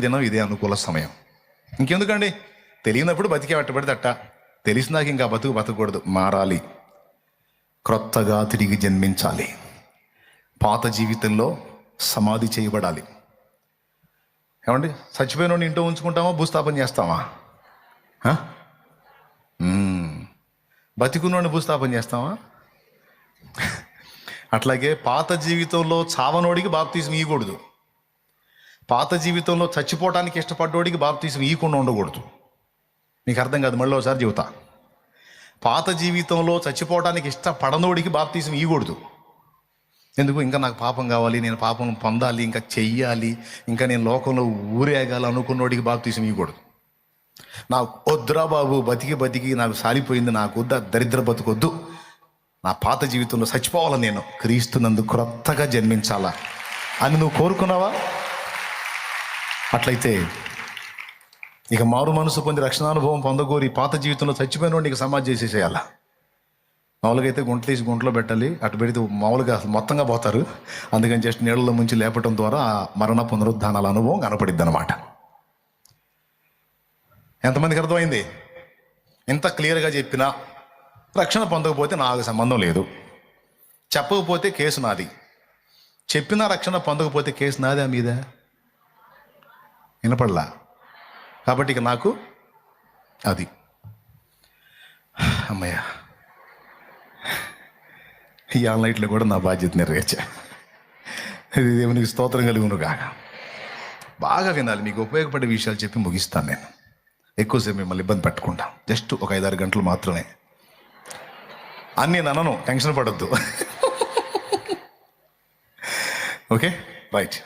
దినం ఇదే అనుకూల సమయం. ఇంకెందుకండి, తెలియనప్పుడు బతికే పట్టబడి తట్ట, తెలిసినాక ఇంకా బతకూడదు, మారాలి, క్రొత్తగా తిరిగి జన్మించాలి, పాత జీవితంలో సమాధి చేయబడాలి. ఏమండి, చచ్చిపోయిన ఇంట్లో ఉంచుకుంటామా, భూస్థాపన చేస్తామా? బతికున్నోడిని భూస్థాపన చేస్తామా? అట్లాగే పాత జీవితంలో చావనోడికి బాప్తీసం ఇవ్వకూడదు, పాత జీవితంలో చచ్చిపోవటానికి ఇష్టపడ్డోడికి బాప్తీసం ఇవ్వకుండా ఉండకూడదు. నీకు అర్థం కాదు, మళ్ళీ ఒకసారి చెబుతా. పాత జీవితంలో చచ్చిపోవటానికి ఇష్టపడనోడికి బాప్తీసం ఇవ్వకూడదు. ఎందుకు? ఇంకా నాకు పాపం కావాలి, నేను పాపం పొందాలి, ఇంకా చెయ్యాలి, ఇంకా నేను లోకంలో ఊరేగాలి అనుకున్నోడికి బాప్తీసం ఇవ్వకూడదు. నాకు వద్దురా బాబు, బతికి నాకు సాలిపోయింది, నాకు వద్దు, దరిద్ర బతుకొద్దు, నా పాత జీవితంలో చచ్చిపోవాలా, నేను క్రీస్తునందు క్రొత్తగా జన్మించాలా అని నువ్వు కోరుకున్నావా? అట్లయితే ఇక మారు మనసు పొంది రక్షణానుభవం పొందగోరి పాత జీవితంలో చచ్చిపోయిన నీకు సమాధి చేసేసేయాలా. మామూలుగా అయితే గుంట తీసి గుంటలో పెట్టాలి, అటు పెడితే మామూలుగా అసలు మొత్తంగా పోతారు. అందుకని జస్ట్ నీళ్ళలో ముంచి లేపటం ద్వారా ఆ మరణ పునరుద్ధానాల అనుభవం కనపడిద్ది అనమాట. ఎంతమందికి అర్థమైంది? ఇంత క్లియర్గా చెప్పినా రక్షణ పొందకపోతే నాకు సంబంధం లేదు, చెప్పకపోతే కేసు నాది, చెప్పినా రక్షణ పొందకపోతే కేసు నాదే మీద వినపడలా. కాబట్టి ఇక నాకు అది అమ్మయ్య, ఈ ఆన్లైట్లో కూడా నా బాధ్యత నెరవేర్చా. దేవునికి స్తోత్రం కలుగును గాక. బాగా వినాలి, మీకు ఉపయోగపడే విషయాలు చెప్పి ముగిస్తాను. నేను ఎక్కువసేపు మిమ్మల్ని ఇబ్బంది పెట్టుకుంటాం, జస్ట్ ఒక 5-6 గంటలు మాత్రమే. అన్నీ అనను, టెన్షన్ పడద్దు. Okay, right.